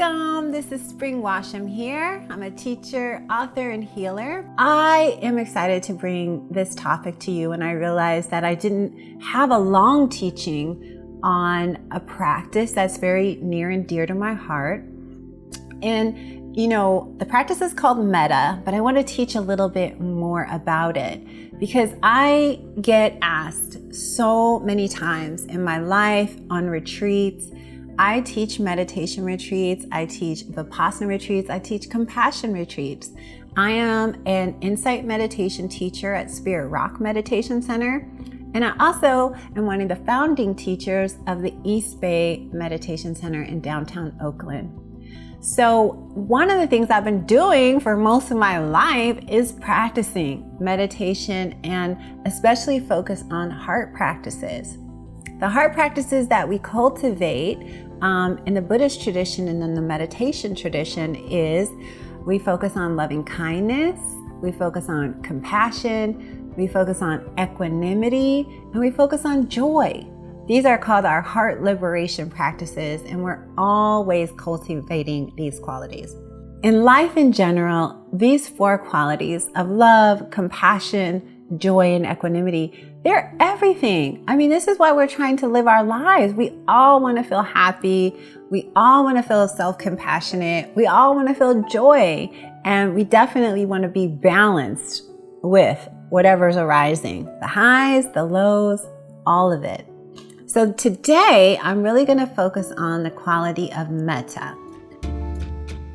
Welcome. This is Washam here. I'm a teacher, author, and healer. I am excited to bring this topic to you, and I realized that I didn't have a long teaching on a practice that's very near and dear to my heart. And the practice is called Metta, but I want to teach a little bit more about it because I get asked so many times in my life on retreats. I teach meditation retreats, I teach Vipassana retreats, I teach compassion retreats. I am an insight meditation teacher at Spirit Rock Meditation Center, and I also am one of the founding teachers of the East Bay Meditation Center in downtown Oakland. So one of the things I've been doing for most of my life is practicing meditation and especially focus on heart practices. The heart practices that we cultivate in the Buddhist tradition and in the meditation tradition is we focus on loving kindness, we focus on compassion, we focus on equanimity, and we focus on joy. These are called our heart liberation practices, and we're always cultivating these qualities. In life in general, these four qualities of love, compassion, joy, and equanimity, they're everything. I mean, this is why we're trying to live our lives. We all want to feel happy. We all want to feel self-compassionate. We all want to feel joy. And we definitely want to be balanced with whatever's arising, the highs, the lows, all of it. So today, I'm really going to focus on the quality of metta.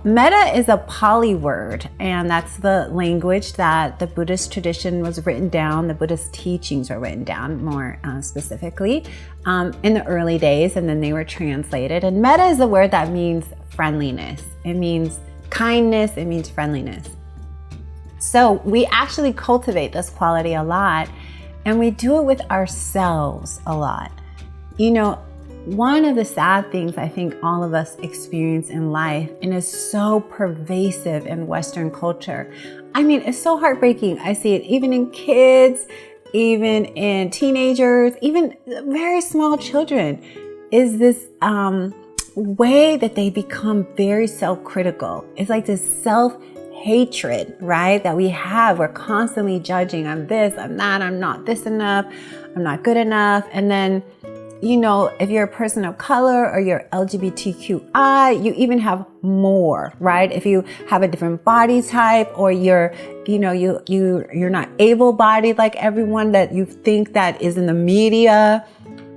Metta is a Pali word, and that's the language that the Buddhist tradition was written down. The Buddhist teachings were written down more specifically in the early days, and then they were translated. And metta is a word that means friendliness. It means kindness. It means friendliness. So we actually cultivate this quality a lot, and we do it with ourselves a lot. One of the sad things I think all of us experience in life, and is so pervasive in Western culture. I mean, it's so heartbreaking. I see it even in kids, even in teenagers, even very small children, is this way that they become very self-critical. It's like this self-hatred, right? That we have. We're constantly judging. I'm this, I'm that, I'm not this enough, I'm not good enough. And then if you're a person of color or you're LGBTQI, you even have more, right? If you have a different body type or you're not able-bodied like everyone that you think that is in the media,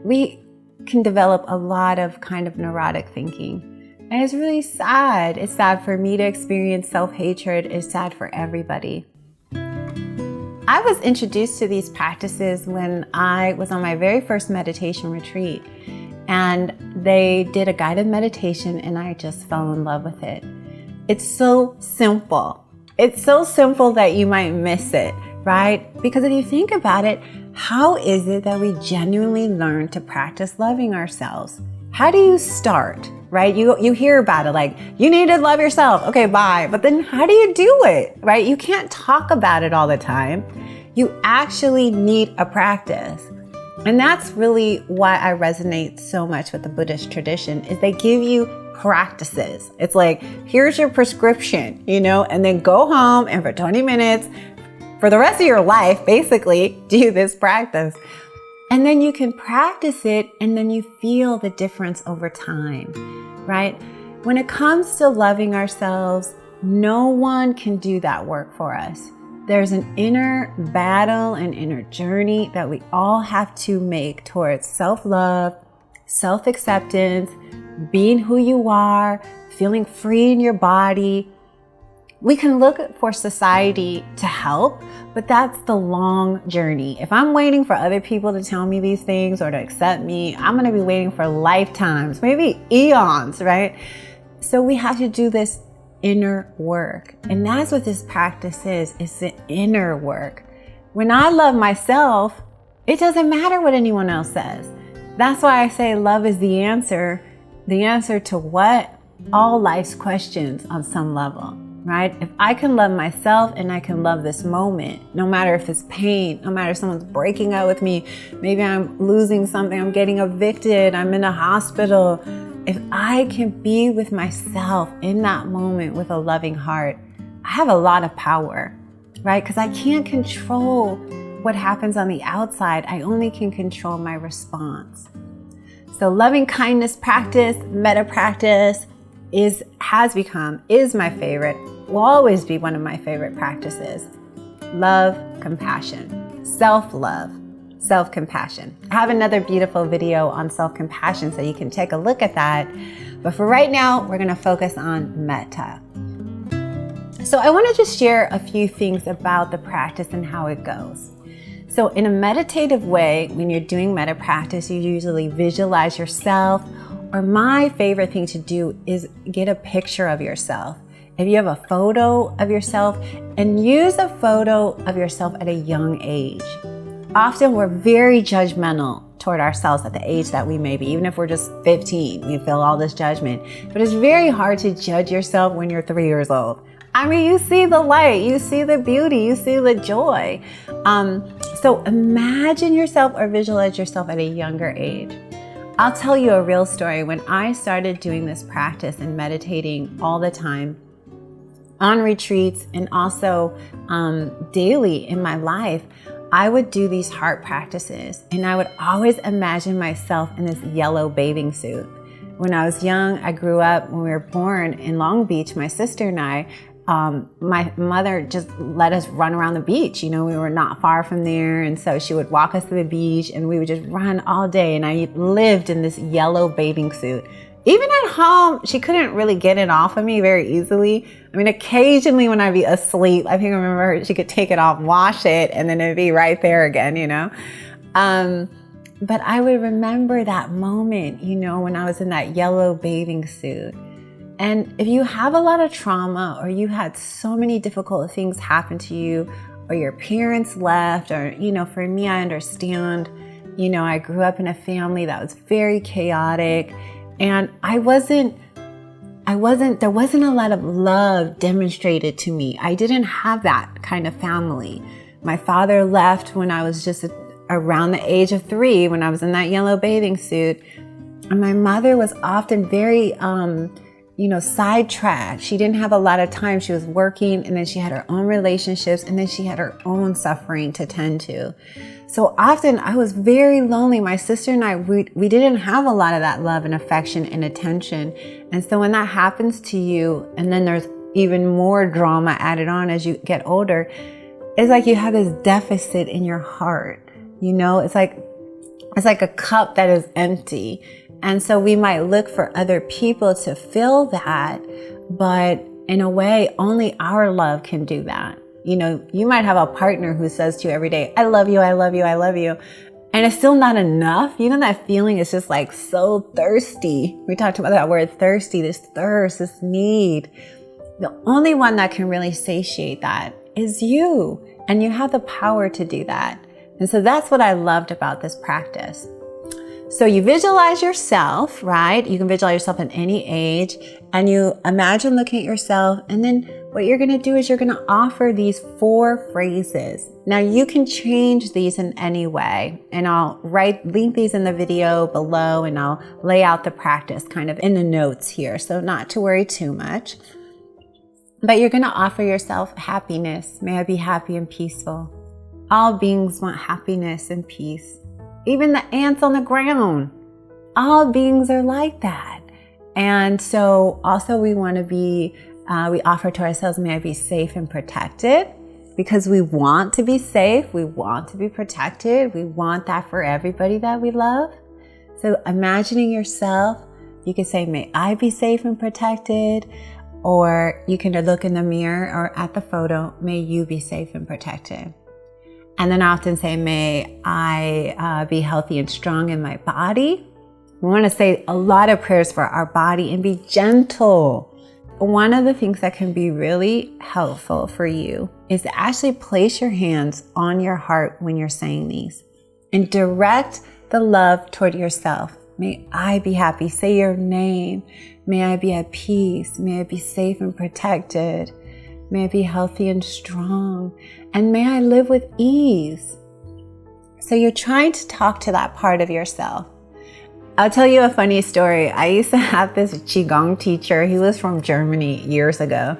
we can develop a lot of kind of neurotic thinking. And it's really sad. It's sad for me to experience self-hatred. It's sad for everybody. I was introduced to these practices when I was on my very first meditation retreat, and they did a guided meditation and I just fell in love with it. It's so simple. It's so simple that you might miss it, right? Because if you think about it, how is it that we genuinely learn to practice loving ourselves? How do you start? Right? You hear about it like, you need to love yourself. Okay, bye. But then how do you do it? Right? You can't talk about it all the time. You actually need a practice. And that's really why I resonate so much with the Buddhist tradition, is they give you practices. It's like, here's your prescription, and then go home and for 20 minutes, for the rest of your life, basically, do this practice. And then you can practice it, and then you feel the difference over time, right? When it comes to loving ourselves, no one can do that work for us. There's an inner battle and inner journey that we all have to make towards self-love, self-acceptance, being who you are, feeling free in your body. We can look for society to help, but that's the long journey. If I'm waiting for other people to tell me these things or to accept me, I'm going to be waiting for lifetimes, maybe eons, right? So we have to do this inner work. And that's what this practice is the inner work. When I love myself, it doesn't matter what anyone else says. That's why I say love is the answer to what? All life's questions on some level. Right? If I can love myself and I can love this moment, no matter if it's pain, no matter if someone's breaking up with me, maybe I'm losing something, I'm getting evicted, I'm in a hospital, if I can be with myself in that moment with a loving heart, I have a lot of power, right? Because I can't control what happens on the outside. I only can control my response. So loving kindness practice, metta practice is my favorite, will always be one of my favorite practices. Love, compassion, self-love, self-compassion. I have another beautiful video on self-compassion, so you can take a look at that. But for right now, we're going to focus on metta. So I want to just share a few things about the practice and how it goes. So in a meditative way, when you're doing metta practice, you usually visualize yourself, or my favorite thing to do is get a picture of yourself. If you have a photo of yourself, and use a photo of yourself at a young age. Often we're very judgmental toward ourselves at the age that we may be. Even if we're just 15, we feel all this judgment. But it's very hard to judge yourself when you're 3 years old. I mean, you see the light, you see the beauty, you see the joy. So imagine yourself or visualize yourself at a younger age. I'll tell you a real story. When I started doing this practice and meditating all the time, on retreats and also daily in my life, I would do these heart practices, and I would always imagine myself in this yellow bathing suit. When I was young, I grew up, when we were born in Long Beach, my sister and I, my mother just let us run around the beach. You know, we were not far from there, and so she would walk us to the beach and we would just run all day, and I lived in this yellow bathing suit. Even at home, she couldn't really get it off of me very easily. I mean, occasionally when I'd be asleep, I think I remember she could take it off, wash it, and then it'd be right there again, you know? But I would remember that moment, you know, when I was in that yellow bathing suit. And if you have a lot of trauma, or you had so many difficult things happen to you, or your parents left, or, you know, for me, I understand, you know, I grew up in a family that was very chaotic. And there wasn't a lot of love demonstrated to me. I didn't have that kind of family. My father left when I was just around the age of 3, when I was in that yellow bathing suit. And my mother was often very, sidetracked. She didn't have a lot of time. She was working, and then she had her own relationships, and then she had her own suffering to tend to. So often I was very lonely. My sister and I, we didn't have a lot of that love and affection and attention. And so when that happens to you, and then there's even more drama added on as you get older, it's like you have this deficit in your heart. You know, it's like a cup that is empty. And so we might look for other people to fill that, but in a way, only our love can do that. You know, you might have a partner who says to you every day, I love you, I love you, I love you. And it's still not enough. You know, that feeling is just like so thirsty. We talked about that word thirsty, this thirst, this need. The only one that can really satiate that is you. And you have the power to do that. And so that's what I loved about this practice. So you visualize yourself, right? You can visualize yourself at any age, and you imagine looking at yourself, and then what you're going to do is you're going to offer these 4 phrases. Now you can change these in any way, and I'll link these in the video below, and I'll lay out the practice kind of in the notes here, so not to worry too much. But you're going to offer yourself happiness. May I be happy and peaceful. All beings want happiness and peace. Even the ants on the ground. All beings are like that. And so also we want to be, we offer to ourselves, may I be safe and protected, because we want to be safe. We want to be protected. We want that for everybody that we love. So imagining yourself, you could say, may I be safe and protected, or you can look in the mirror or at the photo, may you be safe and protected. And then I often say, may I be healthy and strong in my body. We want to say a lot of prayers for our body and be gentle. One of the things that can be really helpful for you is to actually place your hands on your heart when you're saying these and direct the love toward yourself. May I be happy. Say your name. May I be at peace. May I be safe and protected. May I be healthy and strong. And may I live with ease. So you're trying to talk to that part of yourself. I'll tell you a funny story. I used to have this Qigong teacher. He was from Germany years ago.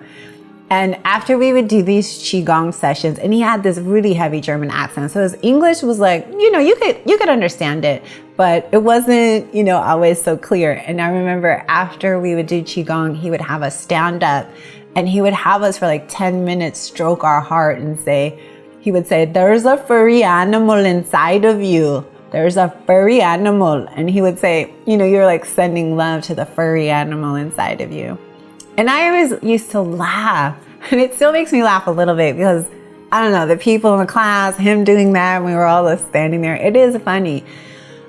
And after we would do these Qigong sessions, and he had this really heavy German accent. So his English was like, you could understand it, but it wasn't, always so clear. And I remember after we would do Qigong, he would have us stand up and he would have us for like 10 minutes stroke our heart and he would say, there's a furry animal inside of you. There's a furry animal. And he would say, you're like sending love to the furry animal inside of you. And I always used to laugh. And it still makes me laugh a little bit because, I don't know, the people in the class, him doing that, and we were all just standing there. It is funny.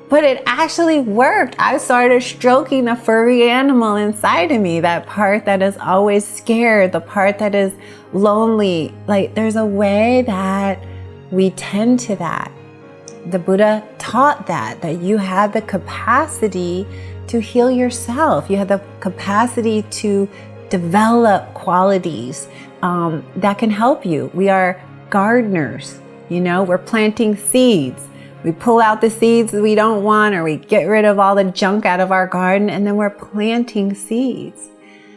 But it actually worked. I started stroking the furry animal inside of me, that part that is always scared, the part that is lonely. Like, there's a way that we tend to that. The Buddha taught that you have the capacity to heal yourself. You have the capacity to develop qualities that can help you. We are gardeners, we're planting seeds. We pull out the seeds that we don't want, or we get rid of all the junk out of our garden, and then we're planting seeds.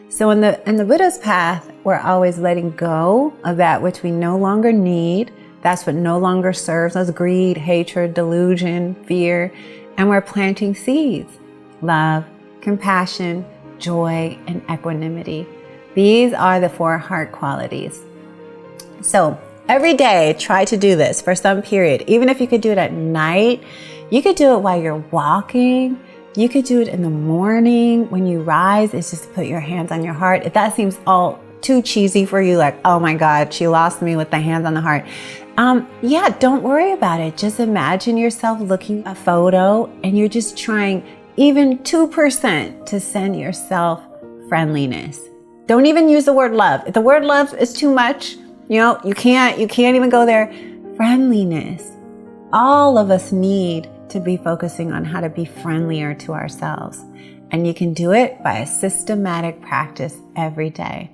So in the Buddha's path, we're always letting go of that which we no longer need. That's what no longer serves us: greed, hatred, delusion, fear. And we're planting seeds: love, compassion, joy, and equanimity. These are the 4 heart qualities. So every day, try to do this for some period. Even if you could do it at night, you could do it while you're walking. You could do it in the morning when you rise. It's just to put your hands on your heart. If that seems all too cheesy for you, like, oh my God, she lost me with the hands on the heart. Don't worry about it. Just imagine yourself looking at a photo and you're just trying even 2% to send yourself friendliness. Don't even use the word love. If the word love is too much, you can't even go there. Friendliness. All of us need to be focusing on how to be friendlier to ourselves. And you can do it by a systematic practice every day.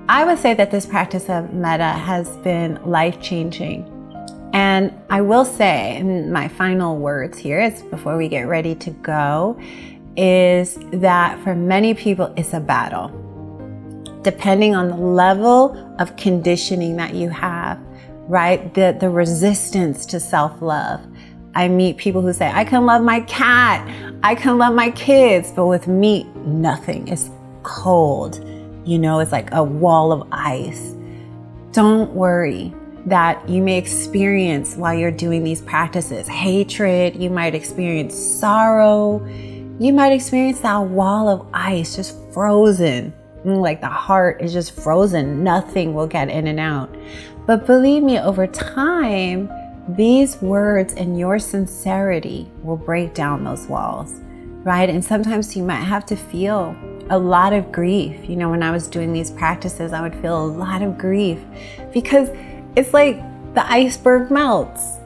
I would say that this practice of Metta has been life-changing. And I will say, in my final words here, is before we get ready to go, is that for many people, it's a battle. Depending on the level of conditioning that you have, right? The resistance to self-love. I meet people who say, I can love my cat, I can love my kids, but with me, nothing. It's cold. It's like a wall of ice. Don't worry that you may experience while you're doing these practices hatred, you might experience sorrow, you might experience that wall of ice just frozen. Like the heart is just frozen. Nothing will get in and out. But believe me, over time, these words and your sincerity will break down those walls, right? And sometimes you might have to feel a lot of grief. When I was doing these practices, I would feel a lot of grief because it's like the iceberg melts.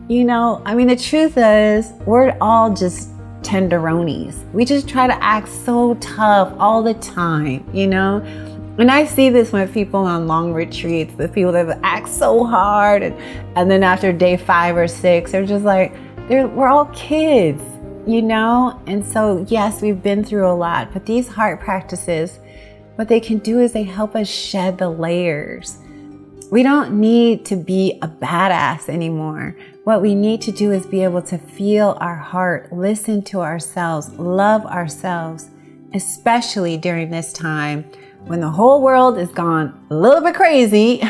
The truth is we're all just tenderonis. We just try to act so tough all the time, And I see this with people on long retreats, with people that act so hard, and then after day 5 or 6, they're just like, we're all kids, And so, yes, we've been through a lot, but these heart practices, what they can do is they help us shed the layers. We don't need to be a badass anymore. What we need to do is be able to feel our heart, listen to ourselves, love ourselves, especially during this time when the whole world is gone a little bit crazy.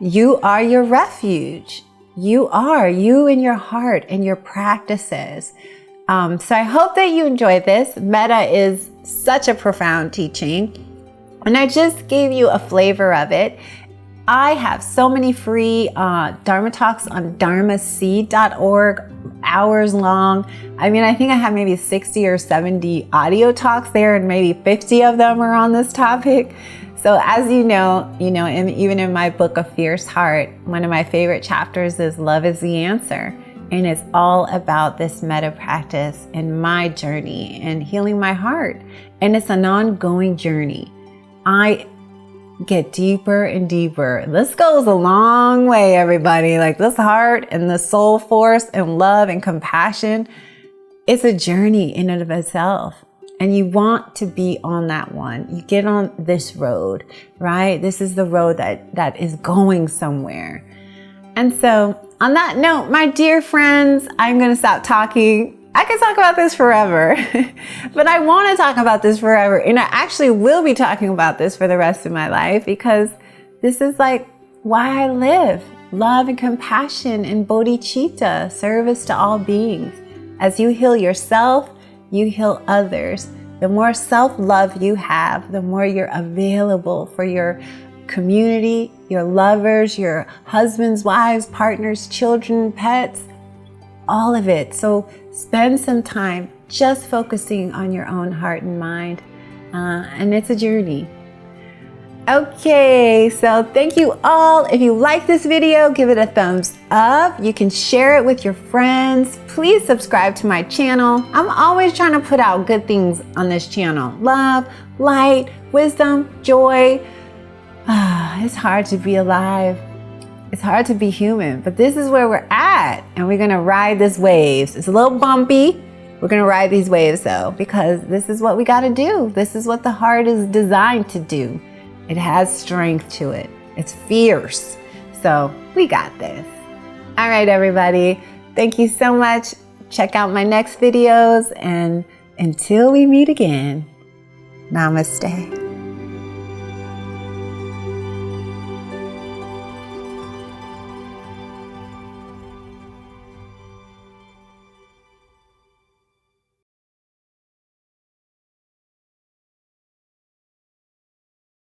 You are your refuge. You and your heart and your practices. So I hope that you enjoyed this. Metta is such a profound teaching, and I just gave you a flavor of it. I have so many free Dharma talks on dharmaseed.org, hours long. I think I have maybe 60 or 70 audio talks there, and maybe 50 of them are on this topic. So as you know, and even in my book, A Fierce Heart, one of my favorite chapters is Love is the Answer. And it's all about this metta practice and my journey and healing my heart. And it's an ongoing journey. I get deeper and deeper. This goes a long way, everybody. Like this heart and the soul force and love and compassion, it's a journey in and of itself. And you want to be on that one. You get on this road, right? This is the road that is going somewhere. And so on that note, my dear friends, I'm going to stop talking. I could talk about this forever, but I want to talk about this forever. And I actually will be talking about this for the rest of my life, because this is like why I live. Love and compassion and bodhicitta, service to all beings. As you heal yourself, you heal others. The more self-love you have, the more you're available for your community, your lovers, your husbands, wives, partners, children, pets, all of it. So spend some time just focusing on your own heart and mind. And it's a journey. Okay, so thank you all. If you like this video, give it a thumbs up. You can share it with your friends. Please subscribe to my channel. I'm always trying to put out good things on this channel. Love, light, wisdom, joy. It's hard to be alive. It's hard to be human, but this is where we're at, and we're gonna ride these waves. It's a little bumpy. We're gonna ride these waves though, because this is what we gotta do. This is what the heart is designed to do. It has strength to it. It's fierce. So we got this. All right, everybody. Thank you so much. Check out my next videos, and until we meet again, namaste.